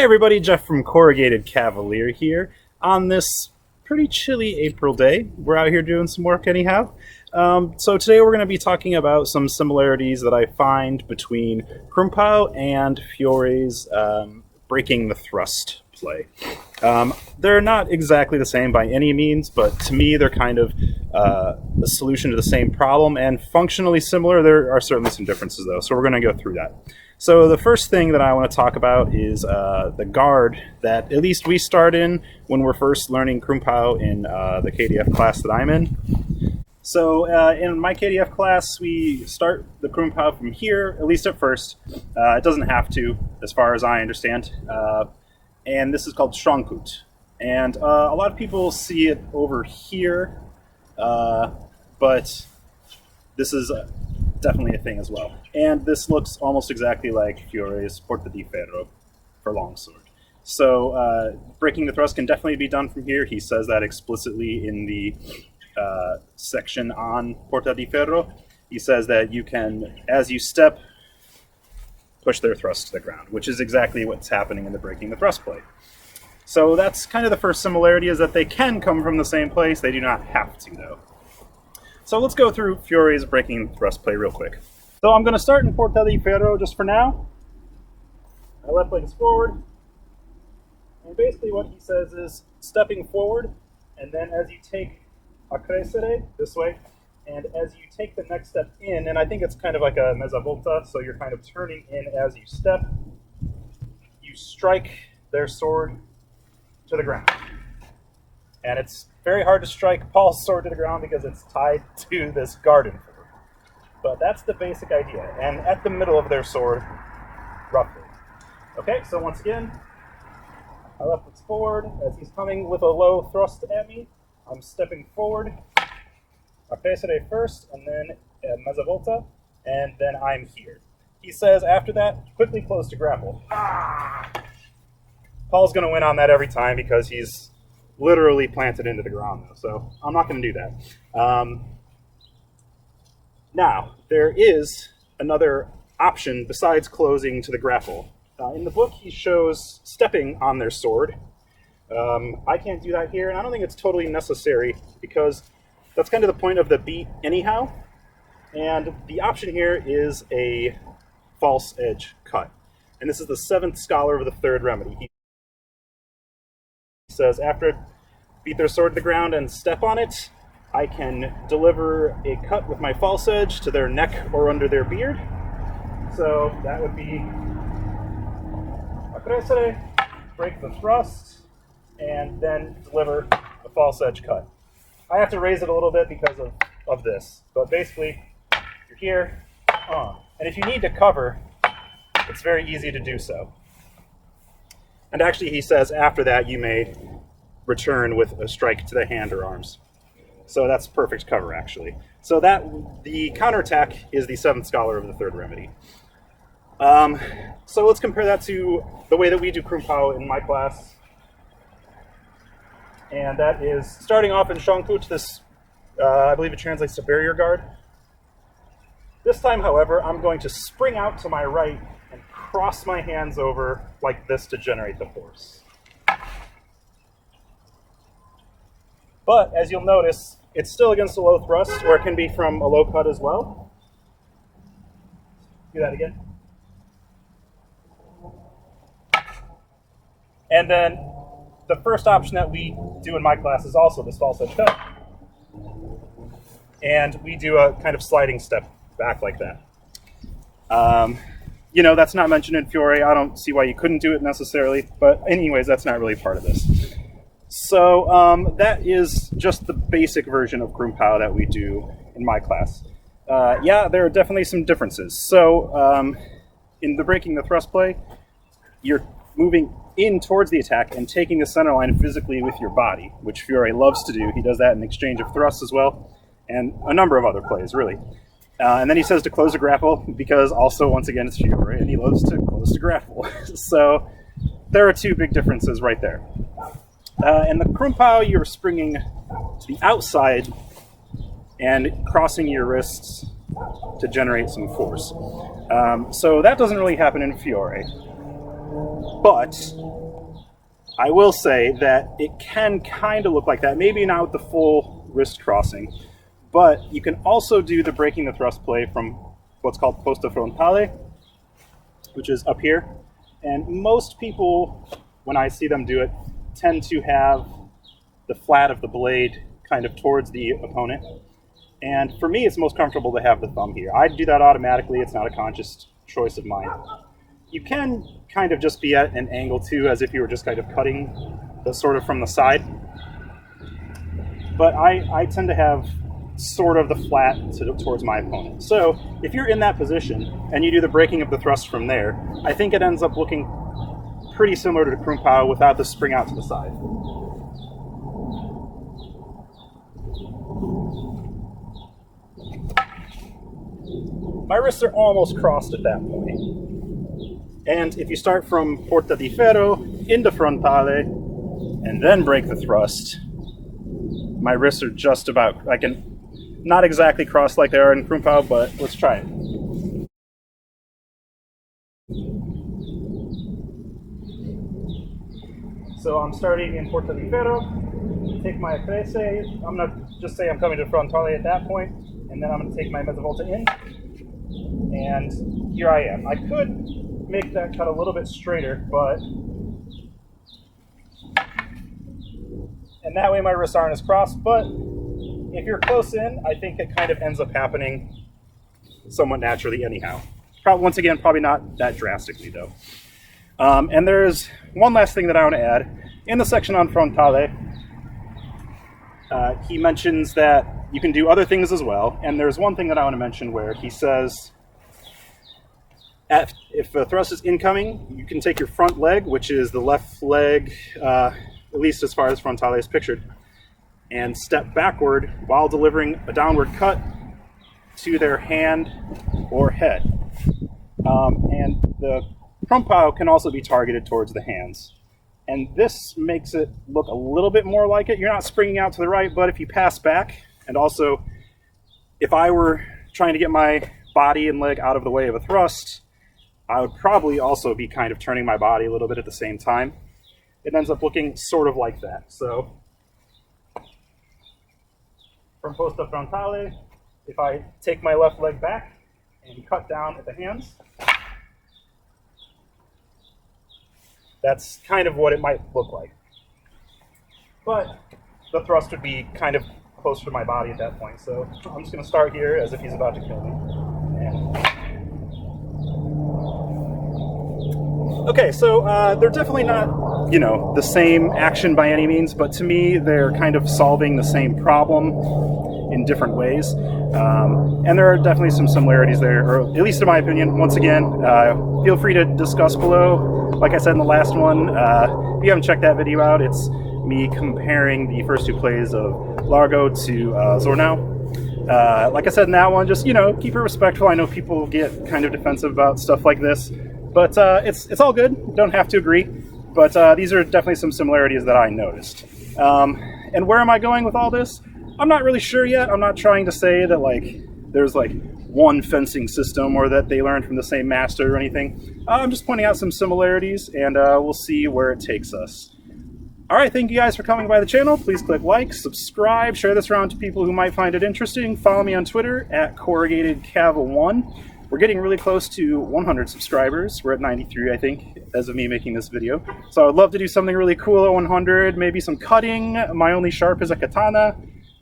Hey everybody, Jeff from Corrugated Cavalier here. On this pretty chilly April day, we're out here doing some work anyhow. So today we're going to be talking about some similarities that I find between Krumphau and Fiore's breaking the thrust play. They're not exactly the same by any means, but to me they're kind of a solution to the same problem, and functionally similar. There are certainly some differences though, so we're going to go through that. So the first thing that I want to talk about is the guard that at least we start in when we're first learning Krumphau in the KDF class that I'm in. So in my KDF class, we start the Krumphau from here, at least at first. It doesn't have to, as far as I understand. And this is called Schrankut. And a lot of people see it over here, but this is definitely a thing as well. And this looks almost exactly like Fiore's Porta di Ferro for longsword. So breaking the thrust can definitely be done from here. He says that explicitly in the section on Porta di Ferro. He says that you can, as you step, push their thrust to the ground, which is exactly what's happening in the breaking the thrust play. So that's kind of the first similarity, is that they can come from the same place. They do not have to, though. So let's go through Fiore's breaking thrust play real quick. So I'm going to start in Porta di Ferro just for now. My left leg is forward. And basically what he says is stepping forward, and then as you take a crescere this way, and as you take the next step in, and I think it's kind of like a mezza volta, so you're kind of turning in as you step, you strike their sword to the ground. And it's very hard to strike Paul's sword to the ground because it's tied to this garden. But that's the basic idea, and at the middle of their sword, roughly. Okay, so once again, my left foot's forward. As he's coming with a low thrust at me, I'm stepping forward, a crescere first, and then a mezza volta, and then I'm here. He says after that, quickly close to grapple. Paul's going to win on that every time because he's literally planted into the ground, though, so I'm not going to do that. Now, there is another option besides closing to the grapple. In the book, he shows stepping on their sword. I can't do that here, and I don't think it's totally necessary because that's kind of the point of the beat anyhow. And the option here is a false edge cut. And this is the 7th scholar of the 3rd remedy. He says, after beat their sword to the ground and step on it, I can deliver a cut with my false edge to their neck or under their beard. So that would be a crescere, break the thrust, and then deliver a false edge cut. I have to raise it a little bit because of this, but basically you're here, and if you need to cover, it's very easy to do so. And actually he says after that you may return with a strike to the hand or arms. So that's perfect cover, actually. So that the counterattack is the 7th scholar of the 3rd remedy. So let's compare that to the way that we do Krumphau in my class. And that is starting off in Schrankut, this, I believe it translates to barrier guard. This time, however, I'm going to spring out to my right and cross my hands over like this to generate the force. But as you'll notice, it's still against a low thrust, or it can be from a low cut as well. Do that again. And then the first option that we do in my class is also this false edge cut. And we do a kind of sliding step back like that. You know, that's not mentioned in Fiore. I don't see why you couldn't do it necessarily. But anyways, that's not really part of this. So that is just the basic version of Krumphau that we do in my class. Yeah, there are definitely some differences. So in the breaking the thrust play, you're moving in towards the attack and taking the center line physically with your body, which Fiore loves to do. He does that in exchange of thrusts as well, and a number of other plays, really. And then he says to close to grapple, because also, once again, it's Fiore, and he loves to close to grapple. So there are two big differences right there. In the Krumphau, you're springing to the outside and crossing your wrists to generate some force. So that doesn't really happen in Fiore. But I will say that it can kind of look like that, maybe not with the full wrist crossing, but you can also do the breaking the thrust play from what's called posta frontale, which is up here. And most people, when I see them do it, tend to have the flat of the blade kind of towards the opponent. And for me, it's most comfortable to have the thumb here. I do that automatically. It's not a conscious choice of mine. You can kind of just be at an angle too, as if you were just kind of cutting the sort of from the side. But I tend to have sort of the flat towards my opponent. So if you're in that position and you do the breaking of the thrust from there, I think it ends up looking pretty similar to the Krumphau without the spring out to the side. My wrists are almost crossed at that point. And if you start from porta di ferro into frontale and then break the thrust, my wrists are just about, I can not exactly cross like they are in Krumphau, but let's try it. So I'm starting in porta di ferro, take my prese, I'm going to just say I'm coming to frontale at that point, and then I'm going to take my mezzavolta in, and here I am. I could make that cut a little bit straighter, but, and that way my wrists aren't as crossed, but if you're close in, I think it kind of ends up happening somewhat naturally anyhow. Once again, probably not that drastically though. And there's one last thing that I want to add. In the section on frontale, he mentions that you can do other things as well. And there's one thing that I want to mention where he says, if a thrust is incoming, you can take your front leg, which is the left leg, at least as far as frontale is pictured, and step backward while delivering a downward cut to their hand or head. And the Krumphau can also be targeted towards the hands. And this makes it look a little bit more like it. You're not springing out to the right, but if you pass back, and also if I were trying to get my body and leg out of the way of a thrust, I would probably also be kind of turning my body a little bit at the same time. It ends up looking sort of like that. So from posta frontale, if I take my left leg back and cut down at the hands, that's kind of what it might look like. But the thrust would be kind of closer to my body at that point. So I'm just going to start here as if he's about to kill me. And okay, so they're definitely not, the same action by any means, but to me, they're kind of solving the same problem in different ways. And there are definitely some similarities there, or at least in my opinion. Once again, feel free to discuss below. Like I said in the last one, if you haven't checked that video out, it's me comparing the first two plays of Largo to Zornau. Like I said in that one, just, keep it respectful. I know people get kind of defensive about stuff like this, but it's all good. Don't have to agree. But these are definitely some similarities that I noticed. And where am I going with all this? I'm not really sure yet. I'm not trying to say that there's one fencing system or that they learned from the same master or anything. I'm just pointing out some similarities, and we'll see where it takes us. All right, thank you guys for coming by the channel. Please click like, subscribe, share this around to people who might find it interesting. Follow me on Twitter at CorrugatedCav1. We're getting really close to 100 subscribers. We're at 93, I think, as of me making this video. So I would love to do something really cool at 100, maybe some cutting. My only sharp is a katana.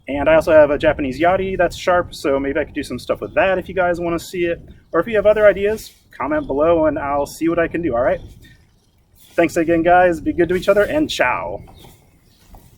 And I also have a Japanese yari that's sharp, so maybe I could do some stuff with that if you guys want to see it. Or if you have other ideas, comment below and I'll see what I can do, all right? Thanks again, guys. Be good to each other, and ciao.